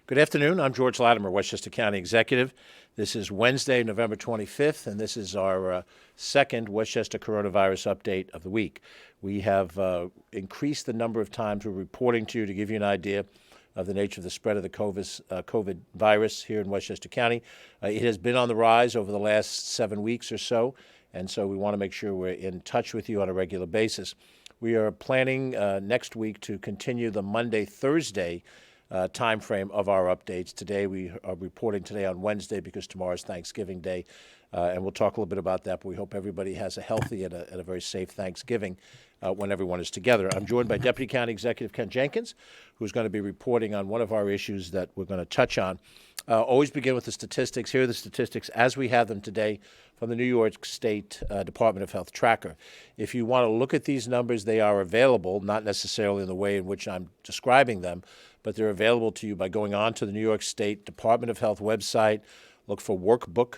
Good afternoon. I'm George Latimer, Westchester County Executive. This is Wednesday, November 25th, and this is our second Westchester coronavirus update of the week. We have increased the number of times we're reporting to you to give you an idea of the nature of the spread of the COVID virus here in Westchester County. It has been on the rise over the last 7 weeks or so, and so we want to make sure we're in touch with you on a regular basis. We are planning next week to continue the Monday-Thursday time frame of our updates. Today we are reporting today on Wednesday because tomorrow is Thanksgiving Day, and we'll talk a little bit about that, but we hope everybody has a healthy and a very safe Thanksgiving when everyone is together. I'm joined by Deputy County Executive Ken Jenkins, who's going to be reporting on one of our issues that we're going to touch on. Always begin with the statistics. Here are the statistics as we have them today from the New York State Department of Health Tracker. If you want to look at these numbers, they are available, not necessarily in the way in which I'm describing them, but they're available to you by going on to the New York State Department of Health website, look for Workbook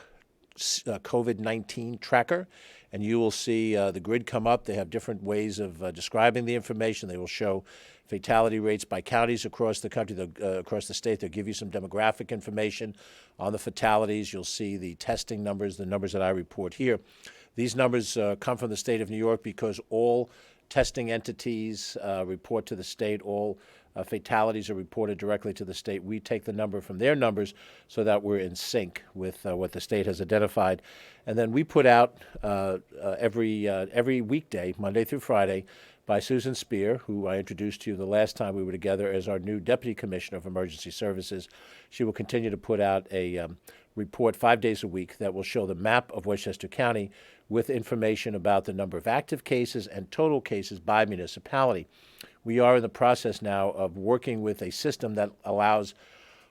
COVID-19 Tracker, and you will see the grid come up. They have different ways of describing the information. They will show fatality rates by counties across the country, across the state. They'll give you some demographic information on the fatalities. You'll see the testing numbers, the numbers that I report here. These numbers come from the state of New York because all testing entities report to the state. All fatalities are reported directly to the state. We take the number from their numbers so that we're in sync with what the state has identified. And then we put out every weekday, Monday through Friday, by Susan Spear, who I introduced to you the last time we were together as our new Deputy Commissioner of Emergency Services. She will continue to put out a report 5 days a week that will show the map of Westchester County with information about the number of active cases and total cases by municipality. We are in the process now of working with a system that allows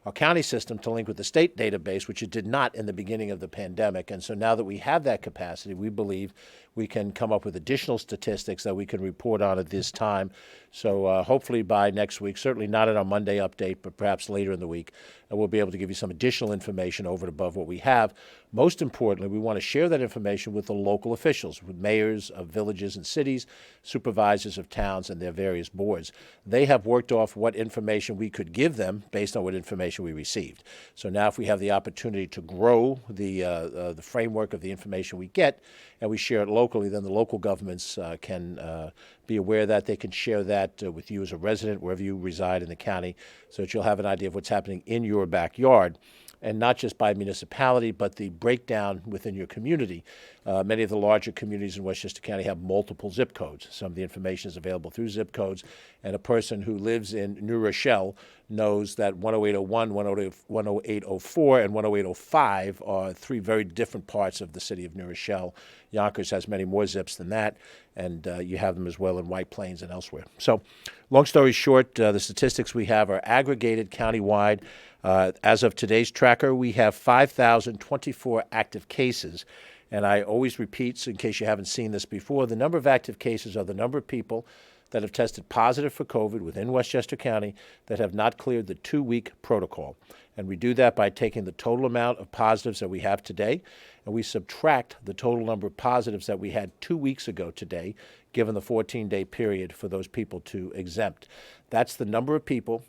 our county system to link with the state database, which it did not in the beginning of the pandemic. And so now that we have that capacity, we believe we can come up with additional statistics that we can report on at this time. So hopefully by next week, certainly not in our Monday update, but perhaps later in the week, we'll be able to give you some additional information over and above what we have. Most importantly, we want to share that information with the local officials, with mayors of villages and cities, supervisors of towns, and their various boards. They have worked off what information we could give them based on what information we received. So now if we have the opportunity to grow the framework of the information we get and we share it locally, then the local governments can be aware that they can share that with you as a resident wherever you reside in the county so that you'll have an idea of what's happening in your backyard. And not just by municipality, but the breakdown within your community. Many of the larger communities in Westchester County have multiple zip codes. Some of the information is available through zip codes, and a person who lives in New Rochelle knows that 10801, 10804, and 10805 are three very different parts of the city of New Rochelle. Yonkers has many more zips than that, and you have them as well in White Plains and elsewhere. So, long story short, the statistics we have are aggregated countywide. As of today's tracker, we have 5,024 active cases. And I always repeat, in case you haven't seen this before, the number of active cases are the number of people that have tested positive for COVID within Westchester County that have not cleared the 2-week protocol. And we do that by taking the total amount of positives that we have today, and we subtract the total number of positives that we had 2 weeks ago today, given the 14-day period for those people to exempt. That's the number of people,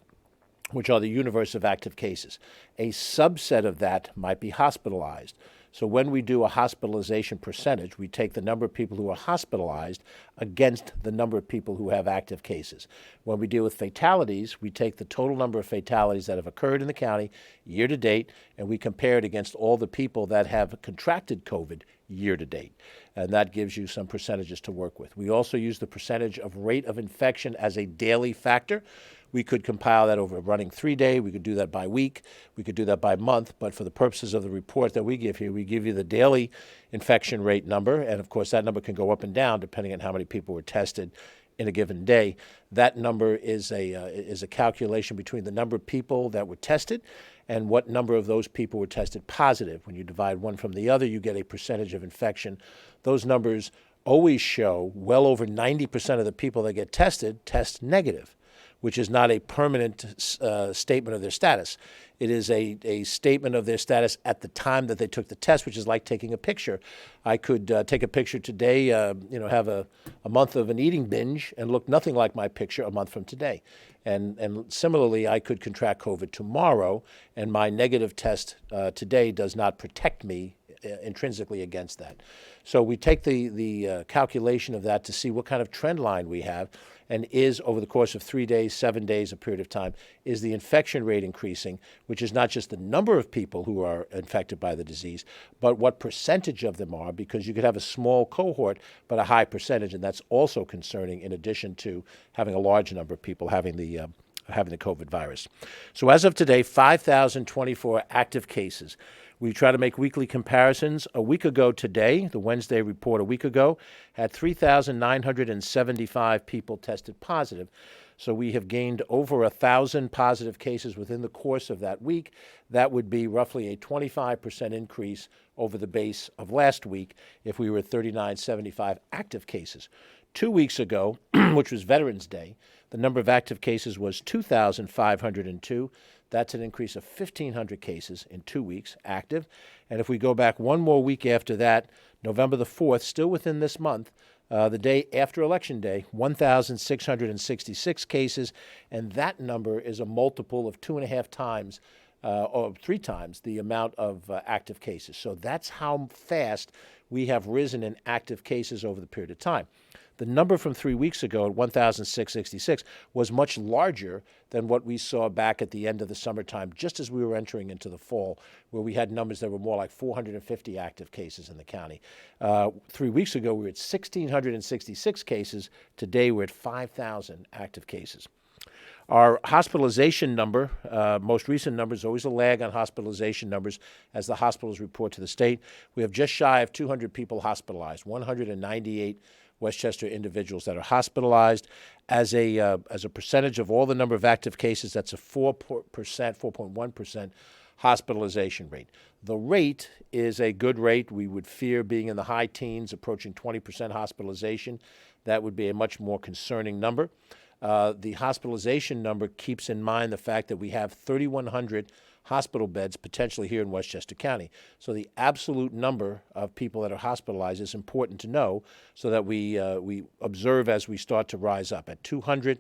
which are the universe of active cases. A subset of that might be hospitalized. So when we do a hospitalization percentage, we take the number of people who are hospitalized against the number of people who have active cases. When we deal with fatalities, we take the total number of fatalities that have occurred in the county year to date, and we compare it against all the people that have contracted COVID year to date. And that gives you some percentages to work with. We also use the percentage of rate of infection as a daily factor. We could compile that over a running 3-day. We could do that by week. We could do that by month. But for the purposes of the report that we give here, we give you the daily infection rate number. And, of course, that number can go up and down depending on how many people were tested in a given day. That number is a calculation between the number of people that were tested and what number of those people were tested positive. When you divide one from the other, you get a percentage of infection. Those numbers always show well over 90% of the people that get tested test negative, which is not a permanent statement of their status. It is a statement of their status at the time that they took the test, which is like taking a picture. I could take a picture today, have a month of an eating binge and look nothing like my picture a month from today. And similarly, I could contract COVID tomorrow, and my negative test today does not protect me intrinsically against that. So we take the calculation of that to see what kind of trend line we have, and is, over the course of 3 days, 7 days, a period of time, is the infection rate increasing, which is not just the number of people who are infected by the disease, but what percentage of them are, because you could have a small cohort, but a high percentage, and that's also concerning in addition to having a large number of people having the COVID virus. So as of today, 5,024 active cases. We try to make weekly comparisons. A week ago today, the Wednesday report a week ago, had 3,975 people tested positive. So we have gained over 1,000 positive cases within the course of that week. That would be roughly a 25% increase over the base of last week if we were at 3,975 active cases. 2 weeks ago, which was Veterans Day, the number of active cases was 2,502. That's an increase of 1,500 cases in 2 weeks active. And if we go back one more week after that, November the 4th, still within this month, the day after Election Day, 1,666 cases, and that number is a multiple of 2.5 times or 3 times the amount of active cases. So that's how fast we have risen in active cases over the period of time. The number from 3 weeks ago at 1,666 was much larger than what we saw back at the end of the summertime, just as we were entering into the fall, where we had numbers that were more like 450 active cases in the county. 3 weeks ago, we were at 1,666 cases. Today, we're at 5,000 active cases. Our hospitalization number, most recent numbers, always a lag on hospitalization numbers as the hospitals report to the state. We have just shy of 200 people hospitalized, 198 Westchester individuals that are hospitalized. As a percentage of all the number of active cases, that's a 4.1% hospitalization rate. The rate is a good rate. We would fear being in the high teens, approaching 20% hospitalization. That would be a much more concerning number. The hospitalization number keeps in mind the fact that we have 3,100 hospital beds potentially here in Westchester County. So the absolute number of people that are hospitalized is important to know so that we observe as we start to rise up. At 200,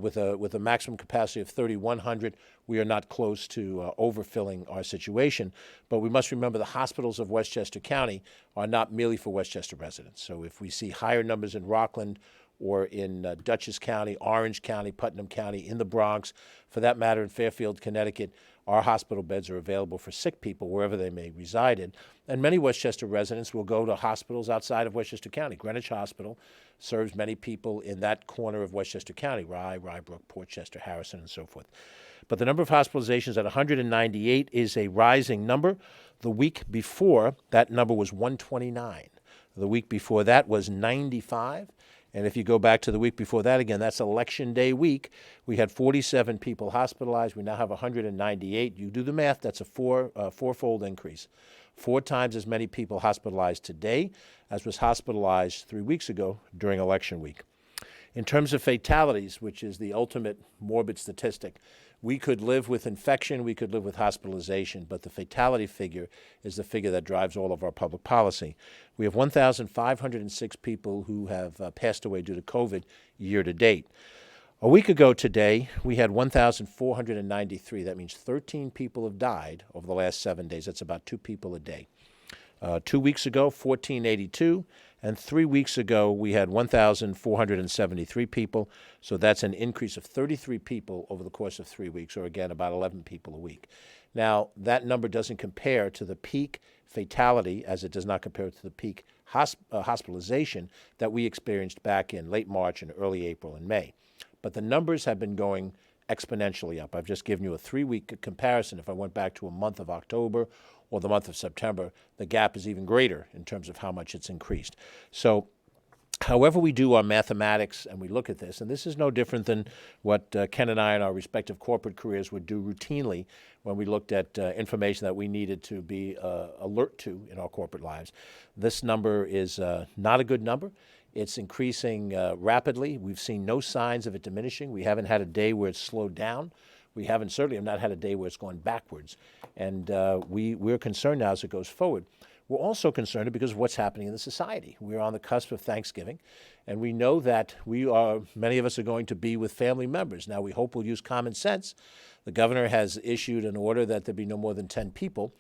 with a maximum capacity of 3,100, we are not close to overfilling our situation. But we must remember the hospitals of Westchester County are not merely for Westchester residents. So if we see higher numbers in Rockland or in Dutchess County, Orange County, Putnam County, in the Bronx, for that matter in Fairfield, Connecticut, our hospital beds are available for sick people wherever they may reside in. And many Westchester residents will go to hospitals outside of Westchester County. Greenwich Hospital serves many people in that corner of Westchester County, Rye, Rybrook, Portchester, Harrison, and so forth. But the number of hospitalizations at 198 is a rising number. The week before, that number was 129. The week before that was 95. And if you go back to the week before that, again, that's Election Day week, we had 47 people hospitalized. We now have 198. You do the math, that's a fourfold increase. 4 times as many people hospitalized today as was hospitalized 3 weeks ago during election week. In terms of fatalities, which is the ultimate morbid statistic, we could live with infection, we could live with hospitalization, but the fatality figure is the figure that drives all of our public policy. We have 1,506 people who have passed away due to COVID year to date. A week ago today, we had 1,493. That means 13 people have died over the last 7 days. That's about 2 people a day. 2 weeks ago, 1,482. And 3 weeks ago, we had 1,473 people. So that's an increase of 33 people over the course of 3 weeks, or again, about 11 people a week. Now, that number doesn't compare to the peak fatality, as it does not compare to the peak hospitalization that we experienced back in late March and early April and May. But the numbers have been going exponentially up. I've just given you a 3-week comparison. If I went back to a month of October or the month of September, the gap is even greater in terms of how much it's increased. So however we do our mathematics and we look at this, and this is no different than what Ken and I in our respective corporate careers would do routinely when we looked at information that we needed to be alert to in our corporate lives. This number is not a good number. It's increasing rapidly. We've seen no signs of it diminishing. We haven't had a day where it's slowed down. We certainly have not had a day where it's gone backwards. And we're concerned now as it goes forward. We're also concerned because of what's happening in the society. We're on the cusp of Thanksgiving, and we know that many of us are going to be with family members. Now, we hope we'll use common sense. The governor has issued an order that there be no more than 10 people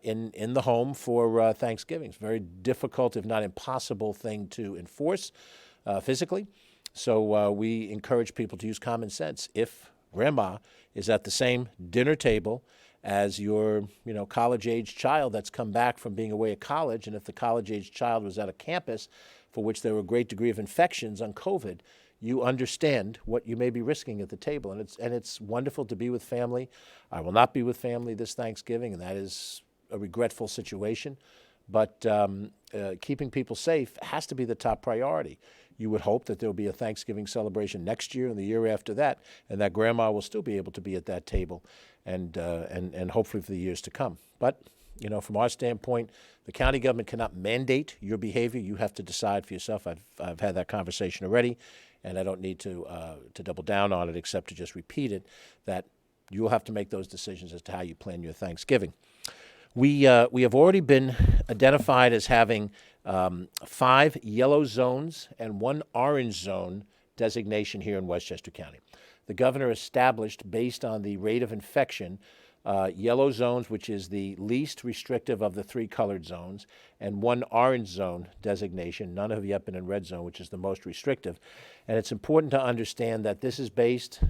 in the home for Thanksgiving. It's a very difficult, if not impossible, thing to enforce physically. So we encourage people to use common sense. If grandma is at the same dinner table as your college-age child that's come back from being away at college, and if the college-age child was at a campus for which there were a great degree of infections on COVID, you understand what you may be risking at the table. And it's wonderful to be with family. I will not be with family this Thanksgiving, and that is a regretful situation. But keeping people safe has to be the top priority. You would hope that there'll be a Thanksgiving celebration next year and the year after that, and that grandma will still be able to be at that table, and hopefully for the years to come. But from our standpoint, the county government cannot mandate your behavior. You have to decide for yourself. I've had that conversation already, and I don't need to double down on it except to just repeat it, that you will have to make those decisions as to how you plan your Thanksgiving. We have already been identified as having 5 yellow zones and 1 orange zone designation here in Westchester County. The governor established, based on the rate of infection, yellow zones, which is the least restrictive of the 3 colored zones, and 1 orange zone designation. None have yet been in red zone, which is the most restrictive. And it's important to understand that this is based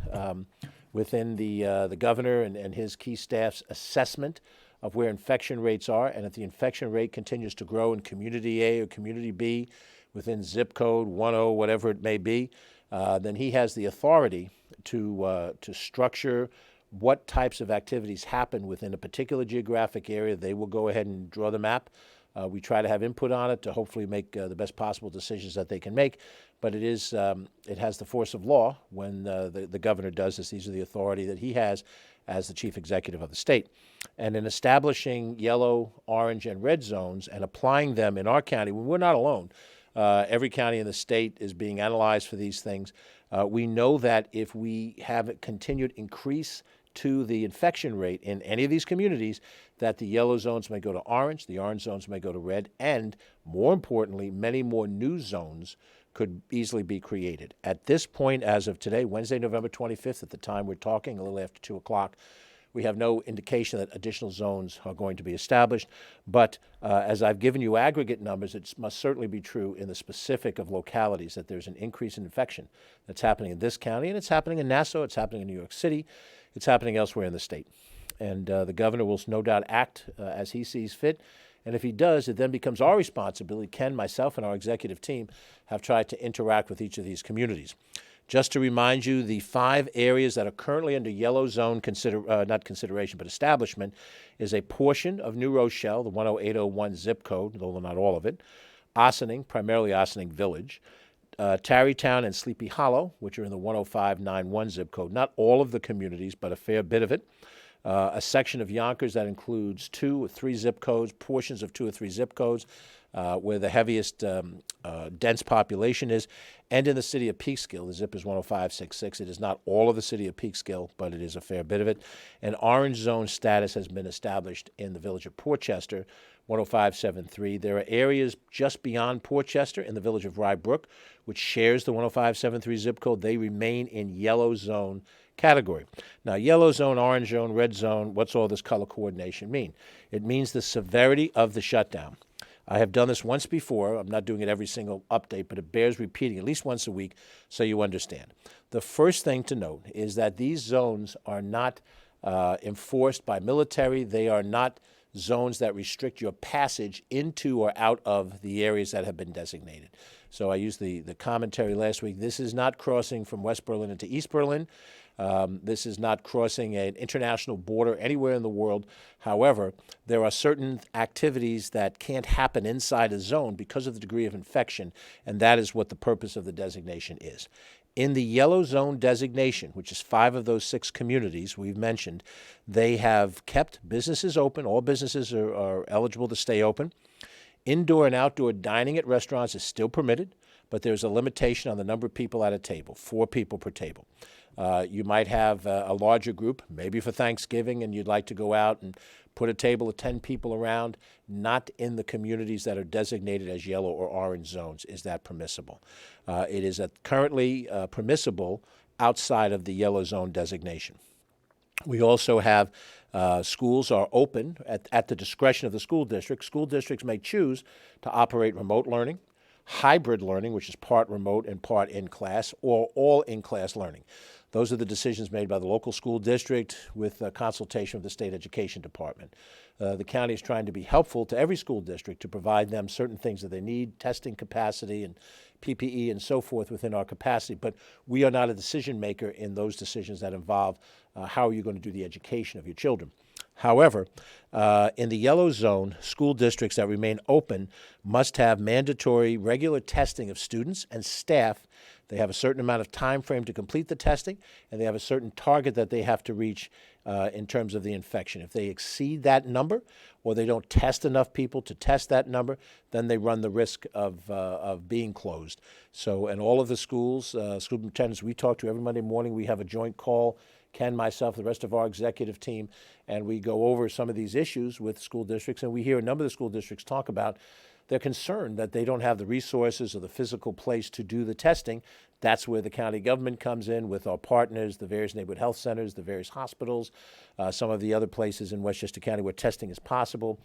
within the governor and his key staff's assessment of where infection rates are, and if the infection rate continues to grow in Community A or Community B within zip code 10, whatever it may be, then he has the authority to structure what types of activities happen within a particular geographic area. They will go ahead and draw the map. We try to have input on it to hopefully make the best possible decisions that they can make, but it has the force of law when the governor does this. These are the authority that he has as the chief executive of the state. And in establishing yellow, orange, and red zones and applying them in our county, we're not alone. Every county in the state is being analyzed for these things. We know that if we have a continued increase to the infection rate in any of these communities, that the yellow zones may go to orange, the orange zones may go to red, and more importantly, many more new zones could easily be created. At this point, as of today, Wednesday, November 25th, at the time we're talking, a little after 2 o'clock, we have no indication that additional zones are going to be established. But as I've given you aggregate numbers, it must certainly be true in the specific of localities that there's an increase in infection that's happening in this county, and it's happening in Nassau, it's happening in New York City, it's happening elsewhere in the state. And the governor will no doubt act as he sees fit. And if he does, it then becomes our responsibility. Ken, myself, and our executive team have tried to interact with each of these communities. Just to remind you, the 5 areas that are currently under yellow zone not consideration, but establishment, is a portion of New Rochelle, the 10801 zip code, though not all of it, Ossining, primarily Ossining Village, Tarrytown and Sleepy Hollow, which are in the 10591 zip code. Not all of the communities, but a fair bit of it. A section of Yonkers that includes 2 or 3 zip codes, portions of 2 or 3 zip codes, where the heaviest dense population is, and in the city of Peekskill. The zip is 10566. It is not all of the city of Peekskill, but it is a fair bit of it. An orange zone status has been established in the village of Portchester, 10573. There are areas just beyond Portchester in the village of Rye Brook, which shares the 10573 zip code. They remain in yellow zone category. Now, yellow zone, orange zone, red zone, what's all this color coordination mean? It means the severity of the shutdown. I have done this once before. I'm not doing it every single update, but it bears repeating at least once a week so you understand. The first thing to note is that these zones are not enforced by military. They are not zones that restrict your passage into or out of the areas that have been designated. So I used the commentary last week. This is not crossing from West Berlin into East Berlin. This is not crossing an international border anywhere in the world. However, there are certain activities that can't happen inside a zone because of the degree of infection, and that is what the purpose of the designation is. In the yellow zone designation, which is 5 of those 6 communities we've mentioned, they have kept businesses open. All businesses are eligible to stay open. Indoor and outdoor dining at restaurants is still permitted, but there's a limitation on the number of people at a table, 4 people per table. You might have a larger group, maybe for Thanksgiving, and you'd like to go out and put a table of 10 people around. Not in the communities that are designated as yellow or orange zones is that permissible. It is currently permissible outside of the yellow zone designation. We also have schools are open at the discretion of the school district. School districts may choose to operate remote learning, hybrid learning, which is part remote and part in class, or all in-class learning. Those are the decisions made by the local school district with consultation with the state education department. The county is trying to be helpful to every school district to provide them certain things that they need, testing capacity and PPE and so forth within our capacity, but we are not a decision maker in those decisions that involve how are you going to do the education of your children. However, in the yellow zone, school districts that remain open must have mandatory regular testing of students and staff. They have a certain amount of time frame to complete the testing, and they have a certain target that they have to reach in terms of the infection. If they exceed that number, or they don't test enough people to test that number, then they run the risk of being closed. So, in all of the schools, school superintendents we talk to every Monday morning, we have a joint call, Ken, myself, the rest of our executive team, and we go over some of these issues with school districts, and we hear a number of the school districts talk about they're concerned that they don't have the resources or the physical place to do the testing. That's where the county government comes in with our partners, the various neighborhood health centers, the various hospitals, some of the other places in Westchester County where testing is possible,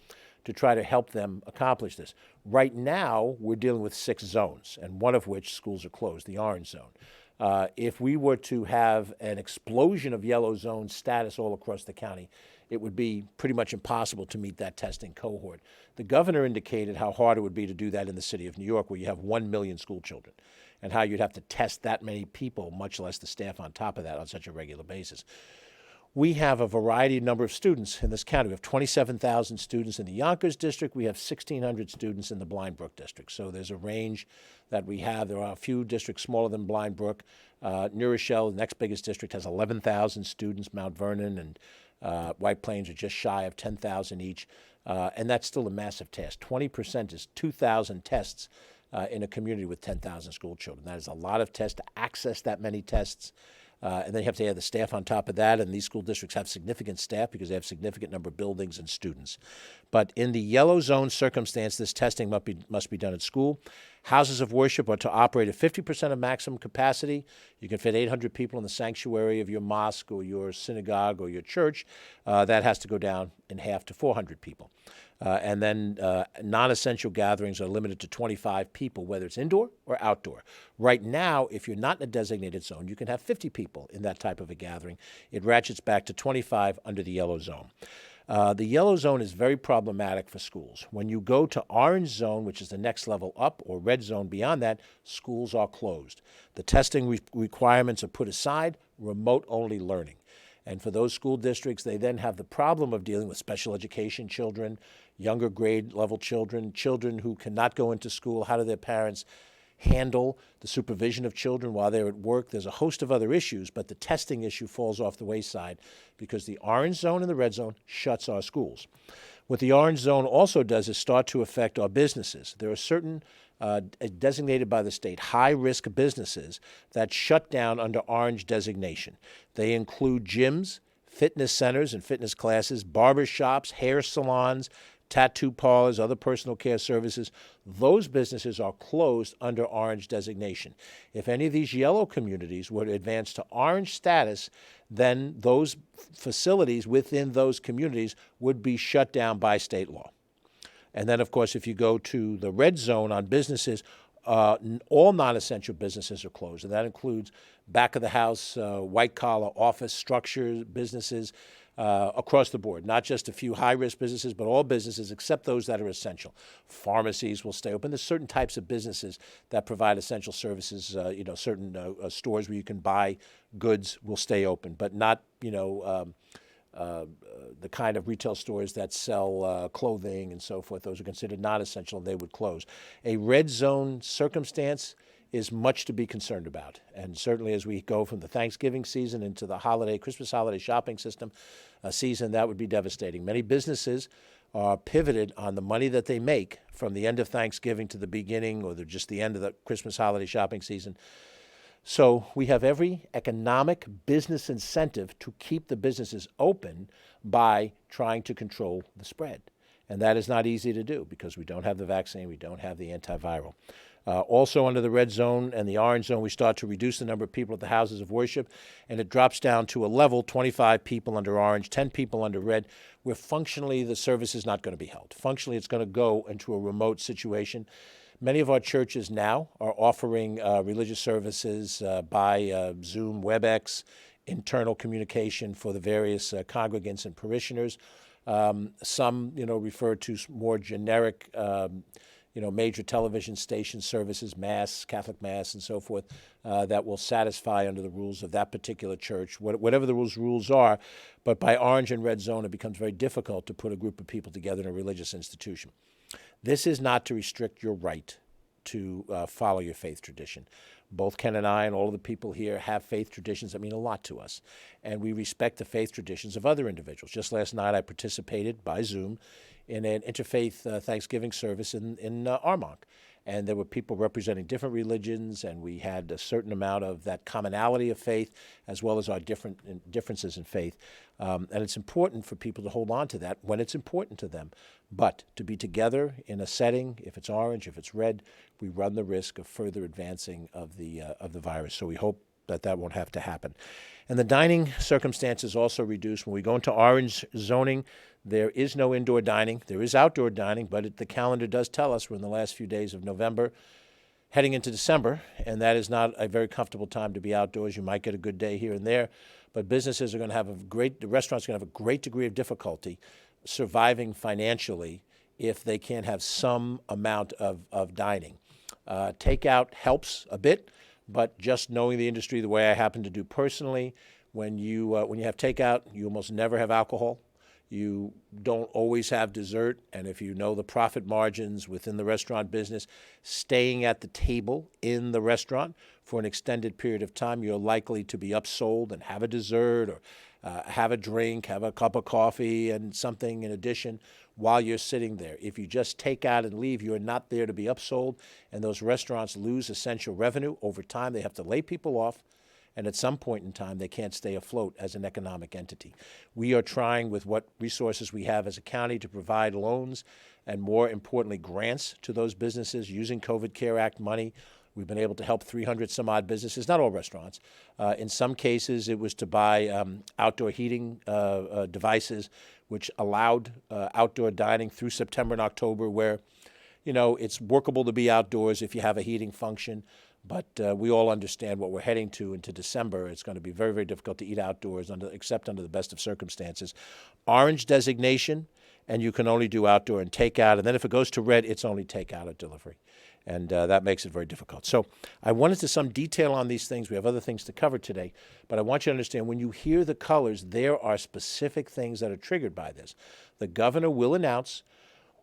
to try to help them accomplish this. Right now, we're dealing with 6 zones, and one of which schools are closed, the orange zone. If we were to have an explosion of yellow zone status all across the county, it would be pretty much impossible to meet that testing cohort. The governor indicated how hard it would be to do that in the city of New York, where you have 1 million school children, and how you'd have to test that many people, much less the staff on top of that, on such a regular basis. We have a variety number of students in this county. We have 27,000 students in the Yonkers district. We have 1,600 students in the Blind Brook district. So there's a range that we have. There are a few districts smaller than Blind Brook. New Rochelle, the next biggest district, has 11,000 students. Mount Vernon and White Plains are just shy of 10,000 each. And that's still a massive task. 20% is 2,000 tests in a community with 10,000 school children. That is a lot of tests to access that many tests. And then you have to add the staff on top of that, and these school districts have significant staff because they have significant number of buildings and students. But in the yellow zone circumstance, this testing must be done at school. Houses of worship are to operate at 50% of maximum capacity. You can fit 800 people in the sanctuary of your mosque or your synagogue or your church. That has to go down in half to 400 people. And then non-essential gatherings are limited to 25 people, whether it's indoor or outdoor. Right now, if you're not in a designated zone, you can have 50 people in that type of a gathering. It ratchets back to 25 under the yellow zone. The yellow zone is very problematic for schools. When you go to orange zone, which is the next level up, or red zone beyond that, schools are closed. The testing requirements are put aside, remote-only learning. And for those school districts, they then have the problem of dealing with special education children, younger grade level children, children who cannot go into school. How do their parents handle the supervision of children while they're at work? There's a host of other issues, but the testing issue falls off the wayside because the orange zone and the red zone shuts our schools. What the orange zone also does is start to affect our businesses. There are certain designated by the state high-risk businesses that shut down under orange designation. They include gyms, fitness centers and fitness classes, barber shops, hair salons, tattoo parlors, other personal care services. Those businesses are closed under orange designation. If any of these yellow communities were to advance to orange status, then those facilities within those communities would be shut down by state law. And then, of course, if you go to the red zone on businesses, all non-essential businesses are closed, and that includes back-of-the-house, white-collar office structures, businesses across the board, not just a few high-risk businesses, but all businesses except those that are essential. Pharmacies will stay open. There's certain types of businesses that provide essential services. Certain stores where you can buy goods will stay open, but not, the kind of retail stores that sell clothing and so forth. Those are considered non-essential, and they would close. A red zone circumstance is much to be concerned about. And certainly as we go from the Thanksgiving season into the Christmas holiday shopping season, that would be devastating. Many businesses are pivoted on the money that they make from the end of Thanksgiving to the beginning or just the end of the Christmas holiday shopping season. So we have every economic business incentive to keep the businesses open by trying to control the spread. And that is not easy to do because we don't have the vaccine, we don't have the antiviral. Also under the red zone and the orange zone, we start to reduce the number of people at the houses of worship, and it drops down to a level, 25 people under orange, 10 people under red, where functionally the service is not going to be held. Functionally, it's going to go into a remote situation. Many of our churches now are offering religious services by Zoom, WebEx, internal communication for the various congregants and parishioners. Some, refer to more generic, major television station services, Mass, Catholic Mass, and so forth, that will satisfy under the rules of that particular church, whatever the rules are. But by orange and red zone, it becomes very difficult to put a group of people together in a religious institution. This is not to restrict your right to follow your faith tradition. Both Ken and I and all of the people here have faith traditions that mean a lot to us, and we respect the faith traditions of other individuals. Just last night, I participated by Zoom in an interfaith Thanksgiving service in Armonk, and there were people representing different religions, and we had a certain amount of that commonality of faith as well as our differences in faith. And it's important for people to hold on to that when it's important to them. But to be together in a setting, if it's orange, if it's red, we run the risk of further advancing of the virus. So we hope that won't have to happen. And the dining circumstances also reduce. When we go into orange zoning, there is no indoor dining. There is outdoor dining, but the calendar does tell us we're in the last few days of November, heading into December, and that is not a very comfortable time to be outdoors. You might get a good day here and there, but businesses are going to have the restaurants are going to have a great degree of difficulty surviving financially if they can't have some amount of dining. Takeout helps a bit, but just knowing the industry the way I happen to do personally, when you have takeout, you almost never have alcohol. You don't always have dessert, and if you know the profit margins within the restaurant business, staying at the table in the restaurant for an extended period of time, you're likely to be upsold and have a dessert or have a drink, have a cup of coffee and something in addition while you're sitting there. If you just take out and leave, you're not there to be upsold, and those restaurants lose essential revenue. Over time, they have to lay people off, and at some point in time, they can't stay afloat as an economic entity. We are trying with what resources we have as a county to provide loans and, more importantly, grants to those businesses using COVID CARE Act money. We've been able to help 300 some odd businesses, not all restaurants. In some cases, it was to buy outdoor heating devices, which allowed outdoor dining through September and October, where, it's workable to be outdoors if you have a heating function. But we all understand what we're heading to into December. It's going to be very, very difficult to eat outdoors, except under the best of circumstances. Orange designation, and you can only do outdoor and takeout. And then if it goes to red, it's only takeout or delivery. And that makes it very difficult. So I went into some detail on these things. We have other things to cover today. But I want you to understand, when you hear the colors, there are specific things that are triggered by this. The governor will announce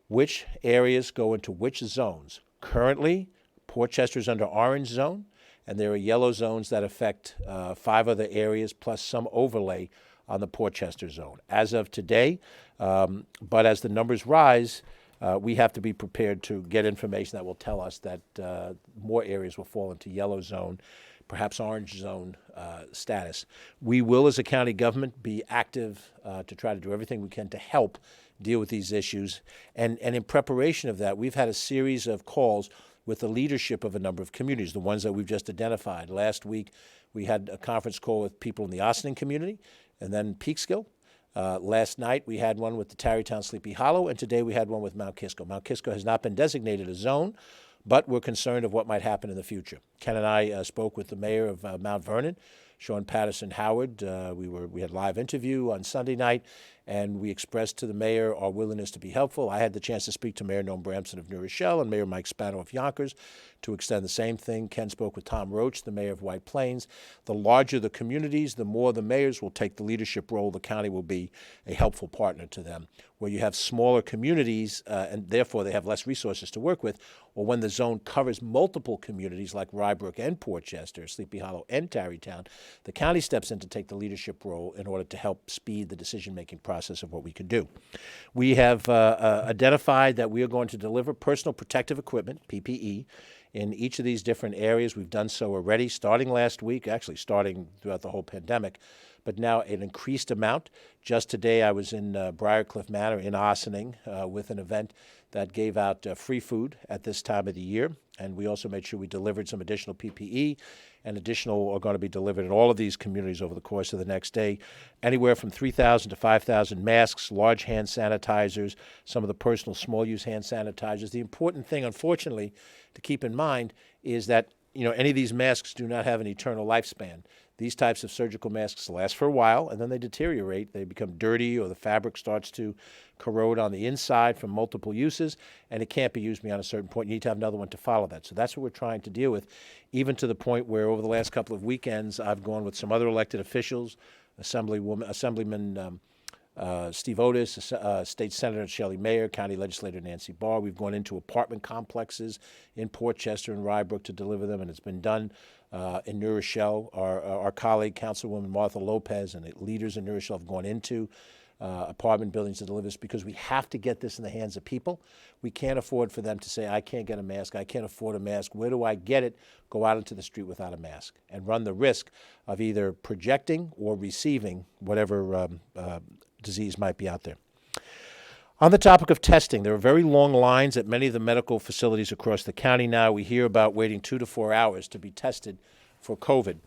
which areas go into which zones. Currently, Port Chester is under orange zone, and there are yellow zones that affect 5 other areas, plus some overlay on the Port Chester zone. As of today, but as the numbers rise, we have to be prepared to get information that will tell us that more areas will fall into yellow zone, perhaps orange zone status. We will, as a county government, be active to try to do everything we can to help deal with these issues. And in preparation of that, we've had a series of calls with the leadership of a number of communities, the ones that we've just identified. Last week, we had a conference call with people in the Ossining community and then Peekskill. Last night, we had one with the Tarrytown Sleepy Hollow, and today we had one with Mount Kisco. Mount Kisco has not been designated a zone, but we're concerned of what might happen in the future. Ken and I spoke with the mayor of Mount Vernon, Shaun Patterson Howard. We had a live interview on Sunday night, and we expressed to the mayor our willingness to be helpful. I had the chance to speak to Mayor Noam Bramson of New Rochelle and Mayor Mike Spano of Yonkers to extend the same thing. Ken spoke with Tom Roach, the mayor of White Plains. The larger the communities, the more the mayors will take the leadership role. The county will be a helpful partner to them. Where you have smaller communities, and therefore they have less resources to work with, or when the zone covers multiple communities like Rybrook and Port Chester, Sleepy Hollow and Tarrytown, the county steps in to take the leadership role in order to help speed the decision-making process process of what we can do. We have identified that we are going to deliver personal protective equipment, PPE, in each of these different areas. We've done so already, starting last week, actually starting throughout the whole pandemic, but now an increased amount. Just today I was in Briarcliff Manor in Ossining with an event that gave out free food at this time of the year, and we also made sure we delivered some additional PPE, and additional are going to be delivered in all of these communities over the course of the next day. Anywhere from 3,000 to 5,000 masks, large hand sanitizers, some of the personal small-use hand sanitizers. The important thing, unfortunately, to keep in mind is that any of these masks do not have an eternal lifespan. These types of surgical masks last for a while, and then they deteriorate. They become dirty, or the fabric starts to corrode on the inside from multiple uses, and it can't be used beyond a certain point. You need to have another one to follow that. So that's what we're trying to deal with, even to the point where over the last couple of weekends, I've gone with some other elected officials, Assemblyman Steve Otis, State Senator Shelley Mayer, County Legislator Nancy Barr. We've gone into apartment complexes in Portchester and Rybrook to deliver them, and it's been done in New Rochelle. Our colleague, Councilwoman Martha Lopez, and the leaders in New Rochelle have gone into apartment buildings to deliver this, because we have to get this in the hands of people. We can't afford for them to say, I can't get a mask, I can't afford a mask, where do I get it? Go out into the street without a mask and run the risk of either projecting or receiving whatever disease might be out there. On the topic of testing, there are very long lines at many of the medical facilities across the county now. We hear about waiting 2 to 4 hours to be tested for COVID.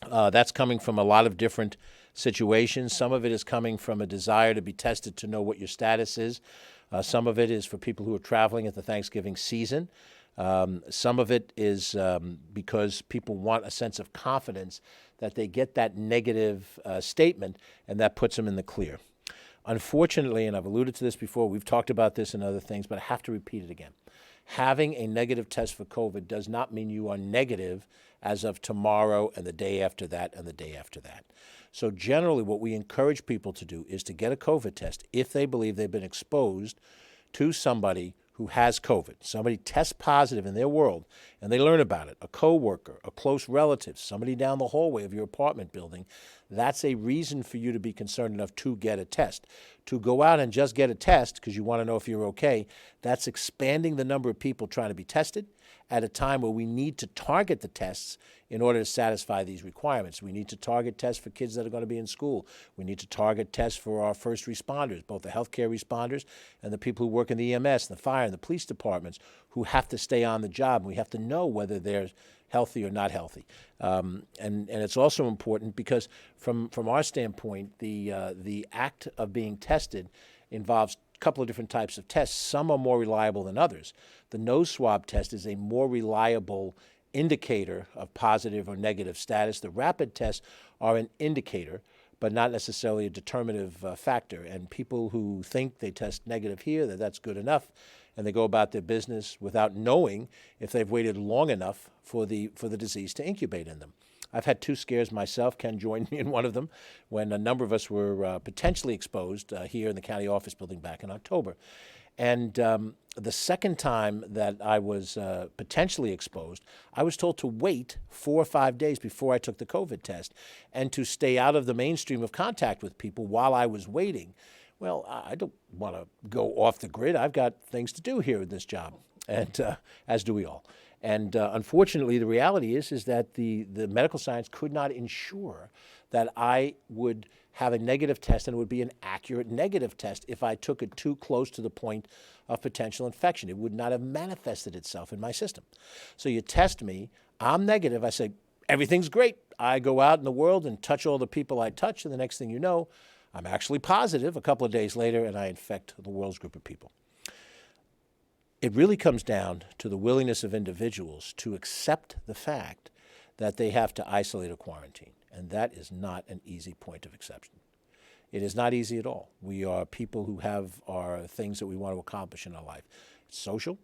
That's coming from a lot of different situations. Some of it is coming from a desire to be tested to know what your status is. Some of it is for people who are traveling at the Thanksgiving season. Some of it is because people want a sense of confidence that they get that negative statement, and that puts them in the clear. Unfortunately, and I've alluded to this before, we've talked about this and other things, but I have to repeat it again. Having a negative test for COVID does not mean you are negative as of tomorrow and the day after that and the day after that. So generally what we encourage people to do is to get a COVID test if they believe they've been exposed to somebody who has COVID. Somebody tests positive in their world and they learn about it, a coworker, a close relative, somebody down the hallway of your apartment building. That's a reason for you to be concerned enough to get a test. To go out and just get a test because you want to know if you're okay, that's expanding the number of people trying to be tested at a time where we need to target the tests in order to satisfy these requirements. We need to target tests for kids that are going to be in school. We need to target tests for our first responders, both the healthcare responders and the people who work in the EMS, the fire, and the police departments who have to stay on the job. And we have to know whether they're healthy or not healthy. And it's also important because from our standpoint, the act of being tested involves a couple of different types of tests. Some are more reliable than others. The nose swab test is a more reliable indicator of positive or negative status. The rapid tests are an indicator, but not necessarily a determinative factor. And people who think they test negative here, that's good enough, and they go about their business without knowing if they've waited long enough for the disease to incubate in them. I've had 2 scares myself. Ken joined me in one of them when a number of us were potentially exposed here in the county office building back in October. And the second time that I was potentially exposed, I was told to wait 4 or 5 days before I took the COVID test and to stay out of the mainstream of contact with people while I was waiting. Well, I don't want to go off the grid. I've got things to do here in this job, and as do we all. And unfortunately, the reality is that the medical science could not ensure that I would have a negative test, and it would be an accurate negative test if I took it too close to the point of potential infection. It would not have manifested itself in my system. So you test me, I'm negative, I say, everything's great. I go out in the world and touch all the people I touch, and the next thing you know, I'm actually positive a couple of days later, and I infect the world's group of people. It really comes down to the willingness of individuals to accept the fact that they have to isolate or quarantine, and that is not an easy point of exception. It is not easy at all. We are people who have our things that we want to accomplish in our life. It's social,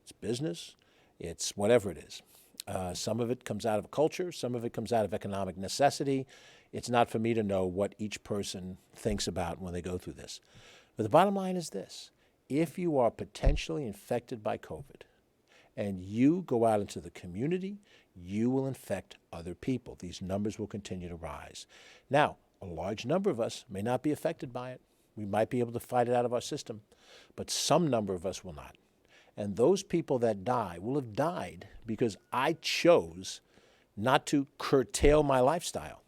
it's business, it's whatever it is. Some of it comes out of culture, some of it comes out of economic necessity. It's not for me to know what each person thinks about when they go through this. But the bottom line is this. If you are potentially infected by COVID and you go out into the community, you will infect other people. These numbers will continue to rise. Now, A large number of us may not be affected by it. We might be able to fight it out of our system, but some number of us will not. And those people that die will have died because I chose not to curtail my lifestyle.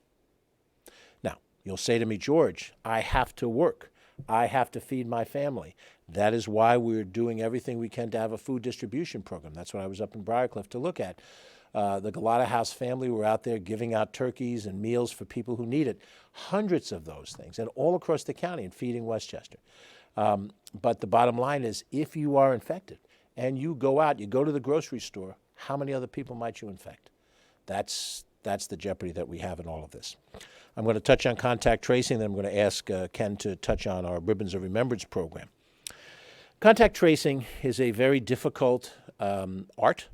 Now, you'll say to me, George, I have to work. I have to feed my family. That is why we're doing everything we can to have a food distribution program. That's what I was up in Briarcliff to look at. The Galata House family were out there giving out turkeys and meals for people who need it. Hundreds of those things, and all across the county and feeding Westchester. But the bottom line is, if you are infected and you go out, you go to the grocery store, how many other people might you infect? That's the jeopardy that we have in all of this. I'm going to touch on contact tracing, then I'm going to ask Ken to touch on our Ribbons of Remembrance program. Contact tracing is a very difficult art,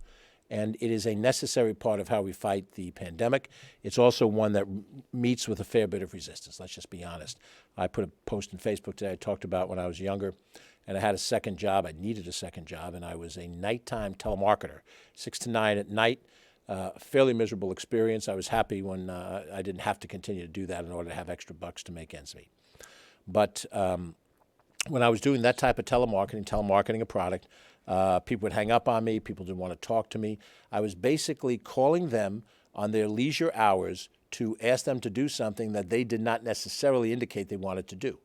and it is a necessary part of how we fight the pandemic. It's also one that meets with a fair bit of resistance, let's just be honest. I put a post on Facebook today I talked about when I was younger, and I had a second job. I needed a second job, and I was a nighttime telemarketer, 6 to 9 at night. Fairly miserable experience. I was happy when I didn't have to continue to do that in order to have extra bucks to make ends meet. But when I was doing that type of telemarketing a product, people would hang up on me. People didn't want to talk to me. I was basically calling them on their leisure hours to ask them to do something that they did not necessarily indicate they wanted to do.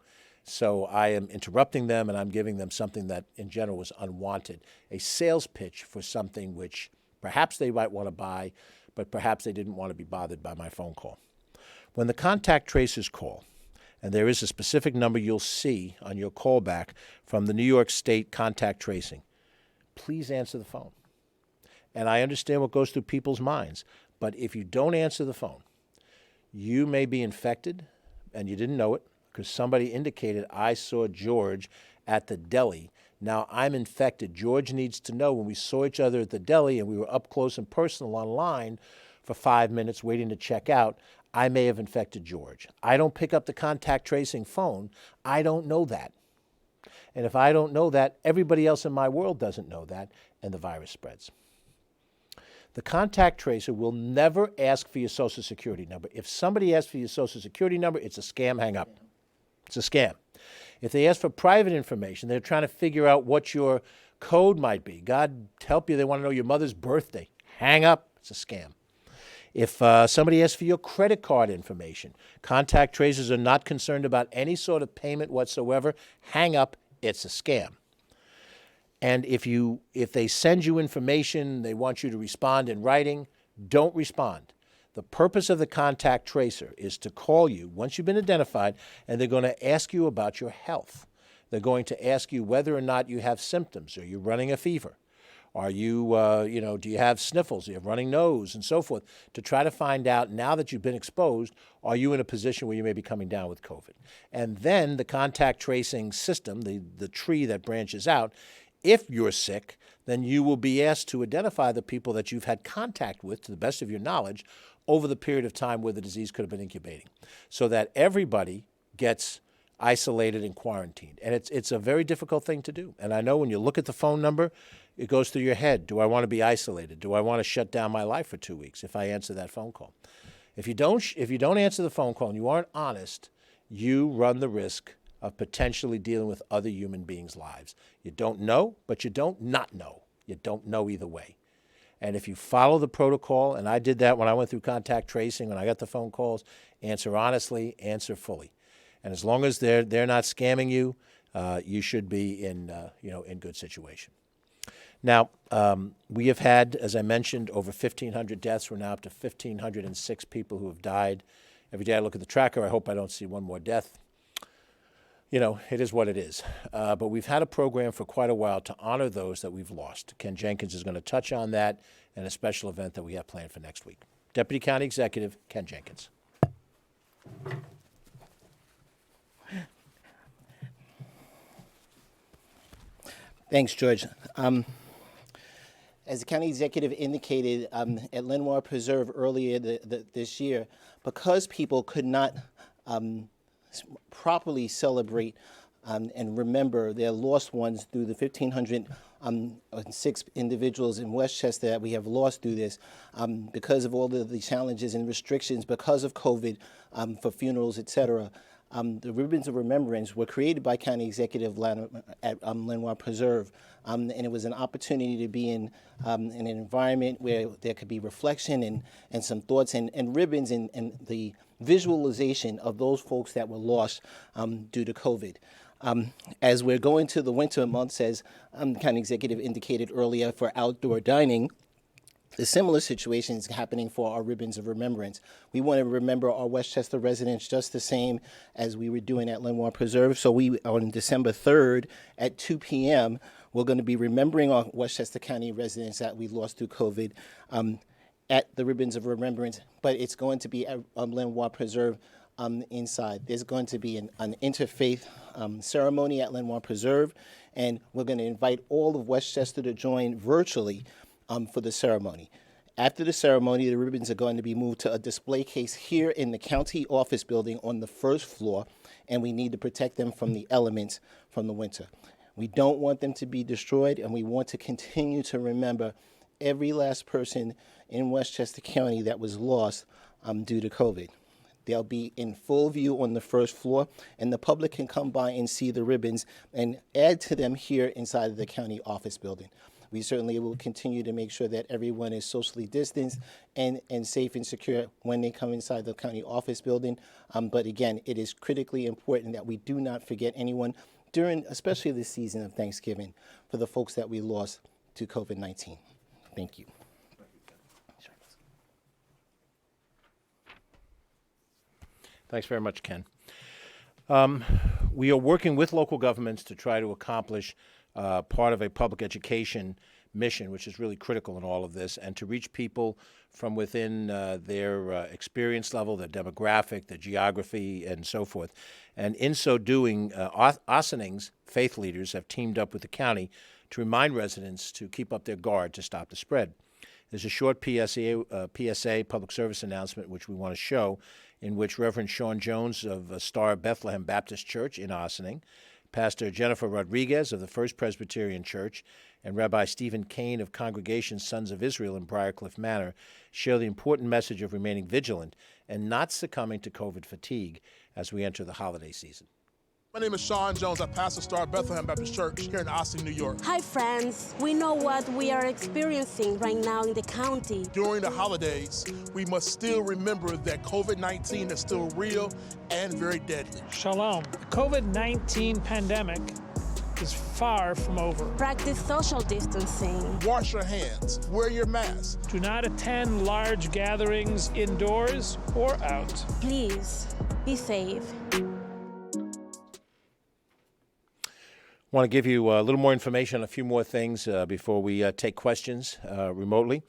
So I am interrupting them, and I'm giving them something that in general was unwanted, a sales pitch for something which perhaps they might want to buy, but perhaps they didn't want to be bothered by my phone call. When the contact tracers call, and there is a specific number you'll see on your callback from the New York State contact tracing, please answer the phone. And I understand what goes through people's minds, but if you don't answer the phone, you may be infected, and you didn't know it, because somebody indicated, I saw George at the deli. Now I'm infected. George needs to know when we saw each other at the deli and we were up close and personal online for 5 minutes waiting to check out, I may have infected George. I don't pick up the contact tracing phone. I don't know that. And if I don't know that, everybody else in my world doesn't know that, and the virus spreads. The contact tracer will never ask for your Social Security number. If somebody asks for your Social Security number, it's a scam, hang up. It's a scam. If they ask for private information, they're trying to figure out what your code might be. God help you, they want to know your mother's birthday. Hang up. It's a scam. If somebody asks for your credit card information, contact tracers are not concerned about any sort of payment whatsoever. Hang up. It's a scam. And if they send you information, they want you to respond in writing, don't respond. The purpose of the contact tracer is to call you once you've been identified, and they're going to ask you about your health. They're going to ask you whether or not you have symptoms. Are you running a fever? Are you, do you have sniffles? Do you have running nose and so forth? To try to find out, now that you've been exposed, are you in a position where you may be coming down with COVID? And then the contact tracing system, the tree that branches out, if you're sick, then you will be asked to identify the people that you've had contact with, to the best of your knowledge, over the period of time where the disease could have been incubating, so that everybody gets isolated and quarantined. And it's a very difficult thing to do. And I know when you look at the phone number, it goes through your head. Do I want to be isolated? Do I want to shut down my life for 2 weeks if I answer that phone call? If you don't answer the phone call and you aren't honest, you run the risk of potentially dealing with other human beings' lives. You don't know, but you don't not know. You don't know either way. And if you follow the protocol, and I did that when I went through contact tracing, when I got the phone calls, answer honestly, answer fully. And as long as they're not scamming you, you should be in good situation. Now, we have had, as I mentioned, over 1,500 deaths. We're now up to 1,506 people who have died. Every day I look at the tracker, I hope I don't see one more death. It is what it is. But we've had a program for quite a while to honor those that we've lost. Ken Jenkins is going to touch on that and a special event that we have planned for next week. Deputy County Executive Ken Jenkins. Thanks, George. As the county executive indicated at Lenoir Preserve earlier this year, because people could not properly celebrate and remember their lost ones through the 1,506 individuals in Westchester that we have lost through this because of all of the challenges and restrictions because of COVID for funerals, etc. The ribbons of remembrance were created by County Executive Latimer at Lenoir Preserve, and it was an opportunity to be in an environment where there could be reflection and some thoughts and ribbons and the visualization of those folks that were lost due to COVID. As we're going to the winter months, as County Executive indicated earlier, for outdoor dining, the similar situation is happening for our ribbons of remembrance. We want to remember our Westchester residents just the same as we were doing at Lenoir Preserve. So on December 3rd at 2 p.m., we're going to be remembering our Westchester County residents that we lost through COVID at the ribbons of remembrance, but it's going to be at Lenoir Preserve inside. There's going to be an interfaith ceremony at Lenoir Preserve, and we're going to invite all of Westchester to join virtually for the ceremony. After the ceremony, the ribbons are going to be moved to a display case here in the county office building on the first floor, and we need to protect them from the elements from the winter. We don't want them to be destroyed, and we want to continue to remember every last person in Westchester County that was lost due to COVID. They'll be in full view on the first floor, and the public can come by and see the ribbons and add to them here inside of the county office building. We certainly will continue to make sure that everyone is socially distanced and safe and secure when they come inside the county office building. But again, it is critically important that we do not forget anyone during, especially this season of Thanksgiving, for the folks that we lost to COVID-19. Thank you. Thanks very much, Ken. We are working with local governments to try to accomplish part of a public education mission, which is really critical in all of this, and to reach people from within their experience level, their demographic, their geography, and so forth. And in so doing, Ossing's faith leaders have teamed up with the county to remind residents to keep up their guard to stop the spread. There's a short PSA, public service announcement, which we want to show, in which Reverend Shaun Jones of Star Bethlehem Baptist Church in Ossining, Pastor Jennifer Rodriguez of the First Presbyterian Church, and Rabbi Stephen Kane of Congregation Sons of Israel in Briarcliff Manor share the important message of remaining vigilant and not succumbing to COVID fatigue as we enter the holiday season. My name is Shaun Jones. I pastor Star Bethlehem Baptist Church here in Ossining, New York. Hi, friends. We know what we are experiencing right now in the county. During the holidays, we must still remember that COVID-19 is still real and very deadly. Shalom. The COVID-19 pandemic is far from over. Practice social distancing. Wash your hands. Wear your mask. Do not attend large gatherings indoors or out. Please, be safe. Want to give you a little more information on a few more things before we take questions remotely.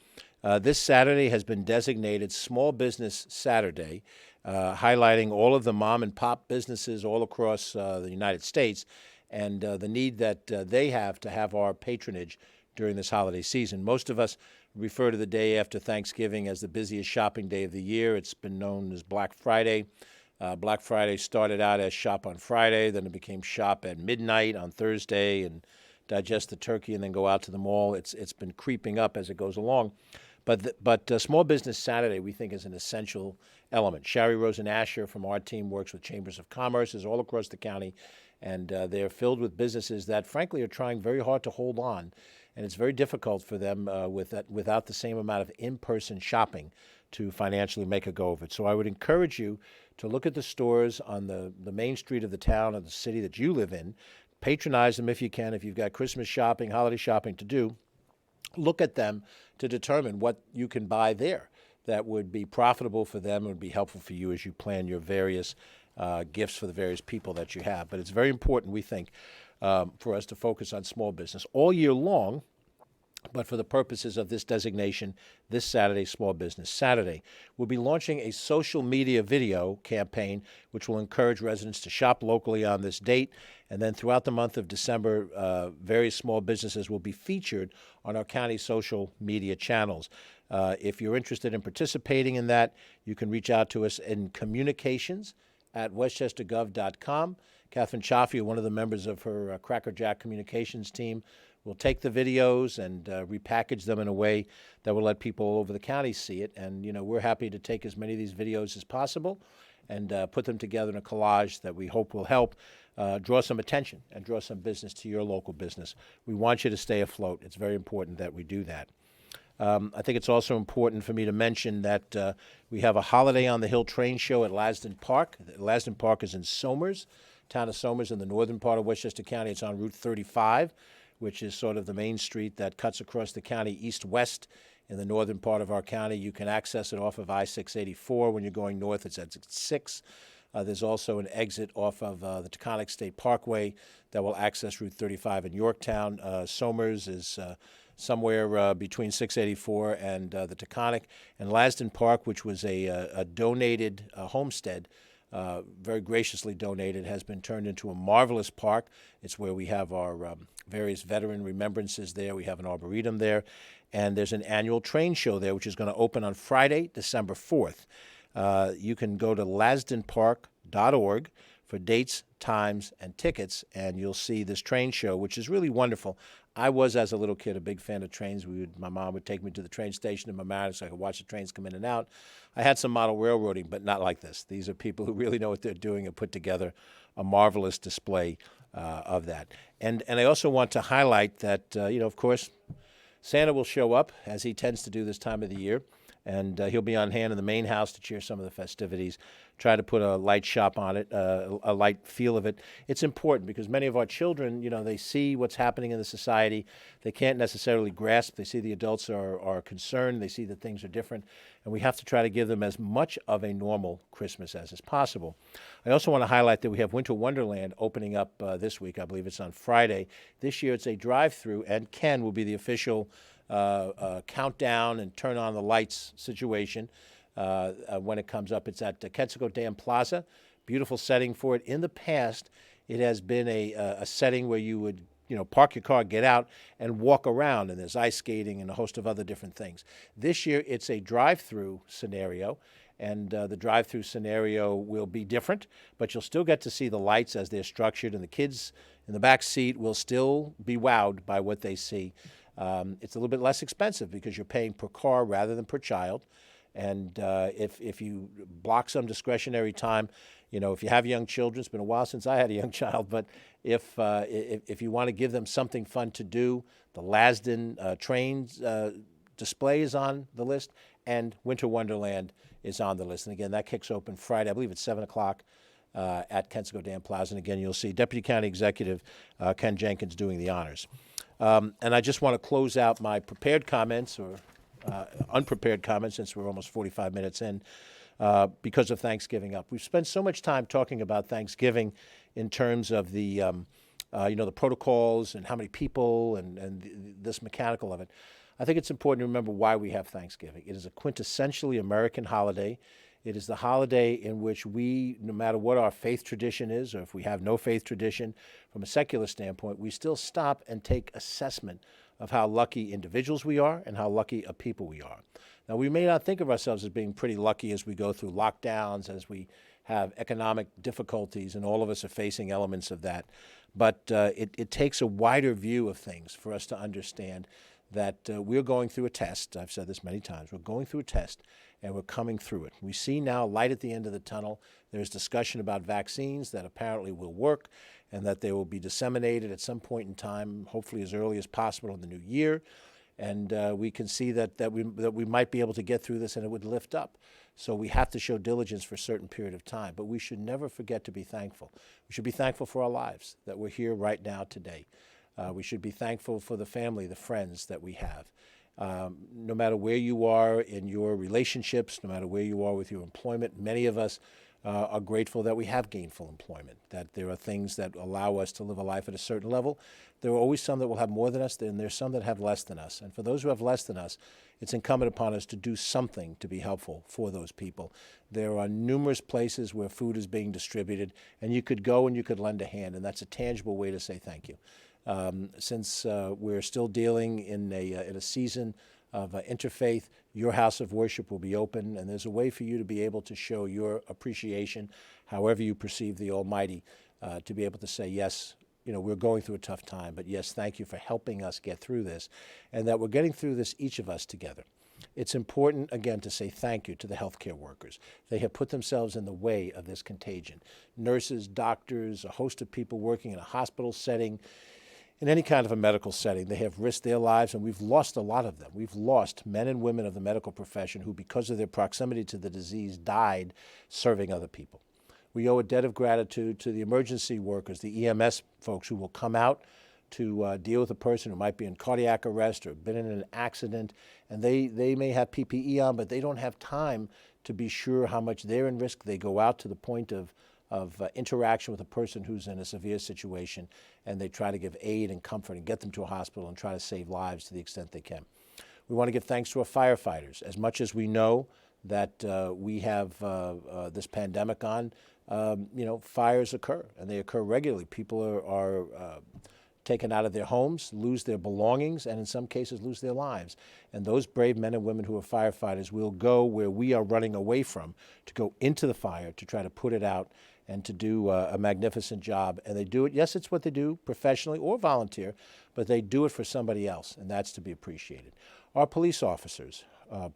This Saturday has been designated Small Business Saturday, highlighting all of the mom and pop businesses all across the United States and the need that they have to have our patronage during this holiday season. Most of us refer to the day after Thanksgiving as the busiest shopping day of the year. It's been known as Black Friday. Black Friday started out as Shop on Friday, then it became Shop at midnight on Thursday and digest the turkey and then go out to the mall. It's been creeping up as it goes along. But Small Business Saturday, we think, is an essential element. Shari Rosen Asher from our team works with Chambers of Commerce all across the county, and they're filled with businesses that, frankly, are trying very hard to hold on. And it's very difficult for them without the same amount of in-person shopping to financially make a go of it. So I would encourage you to look at the stores on the main street of the town or the city that you live in. Patronize them if you can. If you've got Christmas shopping, holiday shopping to do, look at them to determine what you can buy there that would be profitable for them and would be helpful for you as you plan your various gifts for the various people that you have. But it's very important, we think, for us to focus on small business all year long. But for the purposes of this designation, this Saturday, Small Business Saturday, we'll be launching a social media video campaign which will encourage residents to shop locally on this date. And then throughout the month of December, various small businesses will be featured on our county social media channels. If you're interested in participating in that, you can reach out to us in communications at westchestergov.com. Catherine Chaffee, one of the members of her Cracker Jack communications team, will take the videos and repackage them in a way that will let people all over the county see it. And, we're happy to take as many of these videos as possible and put them together in a collage that we hope will help draw some attention and draw some business to your local business. We want you to stay afloat. It's very important that we do that. I think it's also important for me to mention that we have a Holiday on the Hill train show at Lasden Park. Lasden Park is in Somers, town of Somers in the northern part of Westchester County. It's on Route 35, which is sort of the main street that cuts across the county east-west in the northern part of our county. You can access it off of I-684. When you're going north, it's at 6. There's also an exit off of the Taconic State Parkway that will access Route 35 in Yorktown. Somers is somewhere between 684 and the Taconic. And Lasden Park, which was a donated homestead, very graciously donated, has been turned into a marvelous park. It's where we have our various veteran remembrances there. We have an arboretum there. And there's an annual train show there, which is going to open on Friday, December 4th. You can go to lasdenpark.org for dates, times, and tickets, and you'll see this train show, which is really wonderful. I was, as a little kid, a big fan of trains. My mom would take me to the train station in Mamaroneck so I could watch the trains come in and out. I had some model railroading, but not like this. These are people who really know what they're doing and put together a marvelous display of that. And I also want to highlight that, of course, Santa will show up, as he tends to do this time of the year, and he'll be on hand in the main house to cheer some of the festivities, try to put a light shop on it, a light feel of it. It's important because many of our children, they see what's happening in the society. They can't necessarily grasp. They see the adults are concerned. They see that things are different, and we have to try to give them as much of a normal Christmas as is possible. I also want to highlight that we have Winter Wonderland opening up this week. I believe it's on Friday. This year it's a drive-through, and Ken will be the official countdown and turn on the lights situation when it comes up. It's at Kensico Dam Plaza. Beautiful setting for it. In the past, it has been a setting where you would park your car, get out, and walk around, and there's ice skating and a host of other different things. This year, it's a drive-through scenario, and the drive-through scenario will be different, but you'll still get to see the lights as they're structured, and the kids in the back seat will still be wowed by what they see. It's a little bit less expensive because you're paying per car rather than per child. And if you block some discretionary time, if you have young children, it's been a while since I had a young child, but if you want to give them something fun to do, the Lasden trains display is on the list, and Winter Wonderland is on the list. And again, that kicks open Friday. I believe it's 7 o'clock at Kensico Dam Plaza. And again, you'll see Deputy County Executive Ken Jenkins doing the honors. And I just want to close out my prepared comments, or unprepared comments, since we're almost 45 minutes in, because of Thanksgiving up. We've spent so much time talking about Thanksgiving in terms of the protocols and how many people and this mechanical of it. I think it's important to remember why we have Thanksgiving. It is a quintessentially American holiday. It is the holiday in which we, no matter what our faith tradition is, or if we have no faith tradition, from a secular standpoint, we still stop and take assessment of how lucky individuals we are and how lucky a people we are. Now, we may not think of ourselves as being pretty lucky as we go through lockdowns, as we have economic difficulties, and all of us are facing elements of that. But it takes a wider view of things for us to understand that we're going through a test. I've said this many times. We're going through a test, and we're coming through it. We see now light at the end of the tunnel. There's discussion about vaccines that apparently will work and that they will be disseminated at some point in time, hopefully as early as possible in the new year. And we can see that we might be able to get through this and it would lift up. So we have to show diligence for a certain period of time. But we should never forget to be thankful. We should be thankful for our lives, that we're here right now today. We should be thankful for the family, the friends that we have. No matter where you are in your relationships, no matter where you are with your employment, many of us are grateful that we have gainful employment, that there are things that allow us to live a life at a certain level. There are always some that will have more than us, and there's some that have less than us. And for those who have less than us, it's incumbent upon us to do something to be helpful for those people. There are numerous places where food is being distributed, and you could go and you could lend a hand, and that's a tangible way to say thank you. Since we're still dealing in a season of interfaith, your house of worship will be open, and there's a way for you to be able to show your appreciation, however you perceive the Almighty, to be able to say, yes, we're going through a tough time, but yes, thank you for helping us get through this, and that we're getting through this, each of us together. It's important, again, to say thank you to the healthcare workers. They have put themselves in the way of this contagion. Nurses, doctors, a host of people working in a hospital setting, in any kind of a medical setting, they have risked their lives, and we've lost a lot of them. We've lost men and women of the medical profession who, because of their proximity to the disease, died serving other people. We owe a debt of gratitude to the emergency workers, the EMS folks who will come out to deal with a person who might be in cardiac arrest or been in an accident, and they may have PPE on, but they don't have time to be sure how much they're in risk. They go out to the point of interaction with a person who's in a severe situation, and they try to give aid and comfort and get them to a hospital and try to save lives to the extent they can. We want to give thanks to our firefighters. As much as we know that we have this pandemic on, fires occur, and they occur regularly. People are taken out of their homes, lose their belongings, and in some cases lose their lives. And those brave men and women who are firefighters will go where we are running away from, to go into the fire, to try to put it out, and to do a magnificent job. And they do it, yes, it's what they do professionally or volunteer, but they do it for somebody else, and that's to be appreciated. Our police officers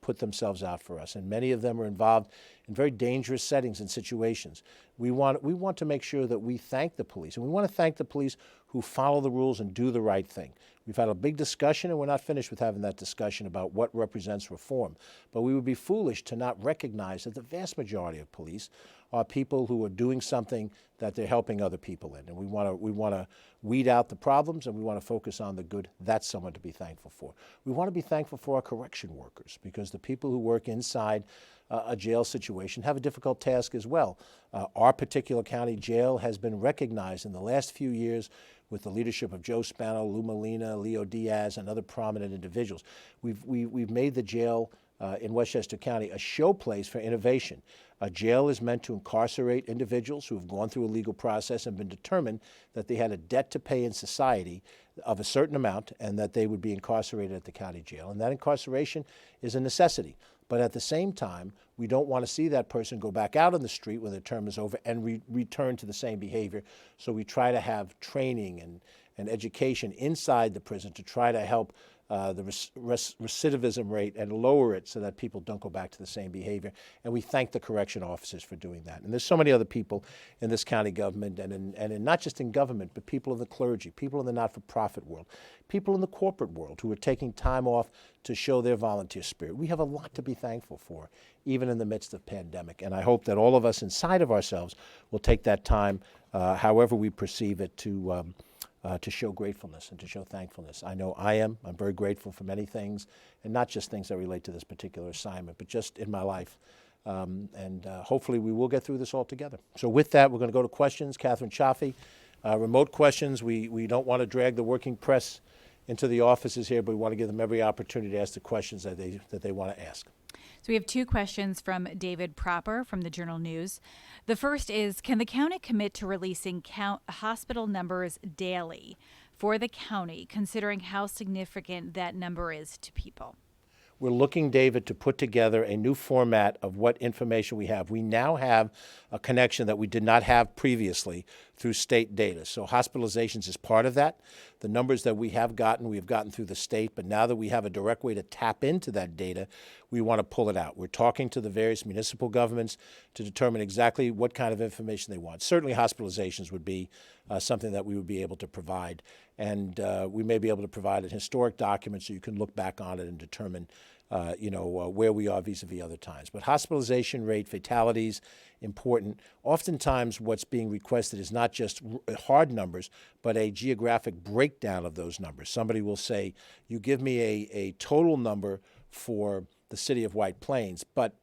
put themselves out for us, and many of them are involved in very dangerous settings and situations. We want to make sure that we thank the police, and we want to thank the police who follow the rules and do the right thing. We've had a big discussion, and we're not finished with having that discussion about what represents reform. But we would be foolish to not recognize that the vast majority of police are people who are doing something that they're helping other people in. And we want to weed out the problems, and we want to focus on the good. That's someone to be thankful for. We want to be thankful for our correction workers, because the people who work inside a jail situation have a difficult task as well. Our particular county jail has been recognized in the last few years with the leadership of Joe Spano, Lou Molina, Leo Diaz, and other prominent individuals. We've made the jail in Westchester County a showplace for innovation. A jail is meant to incarcerate individuals who have gone through a legal process and been determined that they had a debt to pay in society of a certain amount, and that they would be incarcerated at the county jail. And that incarceration is a necessity. But at the same time, we don't want to see that person go back out on the street when their term is over and return to the same behavior. So we try to have training and education inside the prison to try to help the recidivism rate and lower it so that people don't go back to the same behavior. And we thank the correction officers for doing that. And there's so many other people in this county government, and in not just in government, but people in the clergy, people in the not-for-profit world, people in the corporate world who are taking time off to show their volunteer spirit. We have a lot to be thankful for, even in the midst of pandemic. And I hope that all of us inside of ourselves will take that time, however we perceive it, to show gratefulness and to show thankfulness. I know I am. I'm very grateful for many things, and not just things that relate to this particular assignment, but just in my life. Hopefully we will get through this all together. So with that, we're going to go to questions. Catherine Chaffee, remote questions. We don't want to drag the working press into the offices here, but we want to give them every opportunity to ask the questions that they want to ask. So we have two questions from David Proper from the Journal News. The first is, can the county commit to releasing hospital numbers daily for the county, considering how significant that number is to people? We're looking, David, to put together a new format of what information we have. We now have a connection that we did not have previously through state data. So hospitalizations is part of that. The numbers that we have gotten through the state, but now that we have a direct way to tap into that data, we want to pull it out. We're talking to the various municipal governments to determine exactly what kind of information they want. Certainly hospitalizations would be something that we would be able to provide. And we may be able to provide a historic document so you can look back on it and determine where we are vis-a-vis other times. But hospitalization rate, fatalities, important. Oftentimes what's being requested is not just hard numbers, but a geographic breakdown of those numbers. Somebody will say, you give me a total number for the city of White Plains, but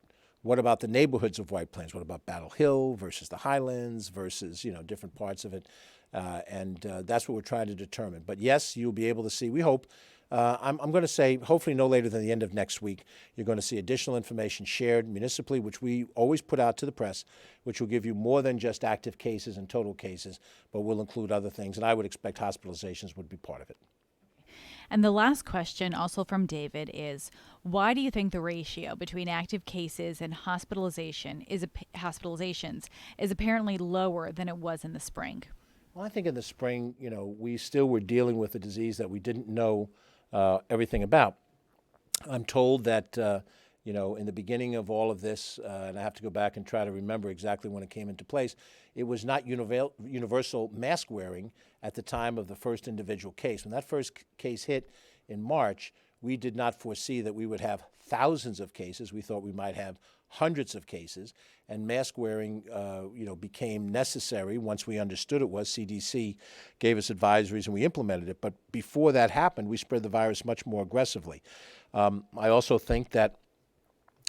what about the neighborhoods of White Plains? What about Battle Hill versus the Highlands versus, different parts of it? That's what we're trying to determine. But yes, you'll be able to see, we hope, I'm going to say hopefully no later than the end of next week, you're going to see additional information shared municipally, which we always put out to the press, which will give you more than just active cases and total cases, but will include other things. And I would expect hospitalizations would be part of it. And the last question, also from David, is why do you think the ratio between active cases and hospitalizations is apparently lower than it was in the spring? Well, I think in the spring, we still were dealing with a disease that we didn't know everything about. I'm told that, in the beginning of all of this, and I have to go back and try to remember exactly when it came into place, it was not universal mask wearing at the time of the first individual case. When that first case hit in March, we did not foresee that we would have thousands of cases. We thought we might have hundreds of cases, and mask wearing, became necessary once we understood it was. CDC gave us advisories and we implemented it. But before that happened, we spread the virus much more aggressively. I also think that,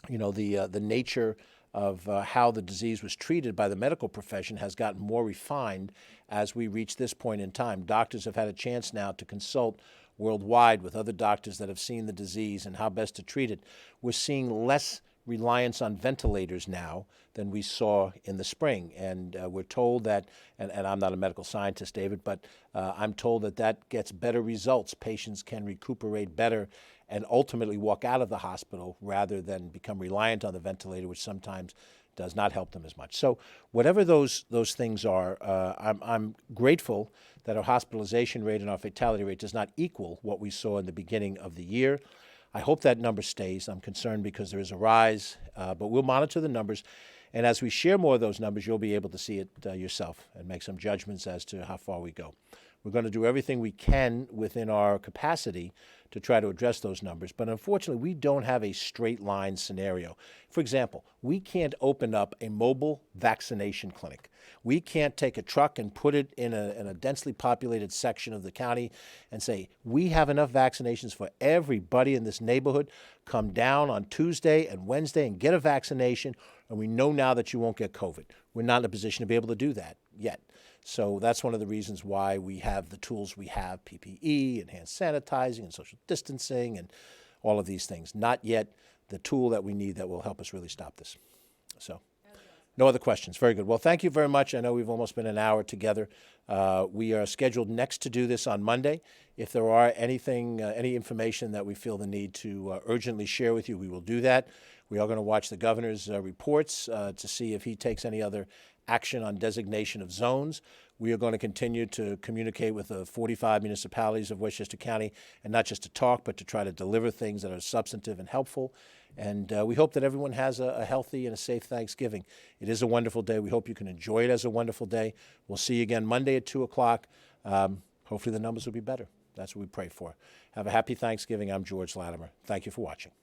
the nature of how the disease was treated by the medical profession has gotten more refined as we reach this point in time. Doctors have had a chance now to consult worldwide with other doctors that have seen the disease and how best to treat it. We're seeing less reliance on ventilators now than we saw in the spring. And we're told that, and I'm not a medical scientist, David, but I'm told that gets better results. Patients can recuperate better and ultimately walk out of the hospital rather than become reliant on the ventilator, which sometimes does not help them as much. So whatever those things are, I'm grateful that our hospitalization rate and our fatality rate does not equal what we saw in the beginning of the year. I hope that number stays. I'm concerned because there is a rise, but we'll monitor the numbers. And as we share more of those numbers, you'll be able to see it yourself and make some judgments as to how far we go. We're going to do everything we can within our capacity to try to address those numbers. But unfortunately, we don't have a straight line scenario. For example, we can't open up a mobile vaccination clinic. We can't take a truck and put it in a densely populated section of the county and say, we have enough vaccinations for everybody in this neighborhood. Come down on Tuesday and Wednesday and get a vaccination, and we know now that you won't get COVID. We're not in a position to be able to do that yet. So that's one of the reasons why we have the tools we have, PPE, enhanced sanitizing, and social distancing, and all of these things. Not yet the tool that we need that will help us really stop this. So, no other questions. Very good. Well, thank you very much. I know we've almost been an hour together. We are scheduled next to do this on Monday. If there are any information that we feel the need to urgently share with you, we will do that. We are going to watch the governor's reports to see if he takes any other action on designation of zones. We are going to continue to communicate with the 45 municipalities of Westchester County, and not just to talk, but to try to deliver things that are substantive and helpful. And we hope that everyone has a healthy and a safe Thanksgiving. It is a wonderful day. We hope you can enjoy it as a wonderful day. We'll see you again Monday at 2 o'clock. Hopefully the numbers will be better. That's what we pray for. Have a happy Thanksgiving. I'm George Latimer. Thank you for watching.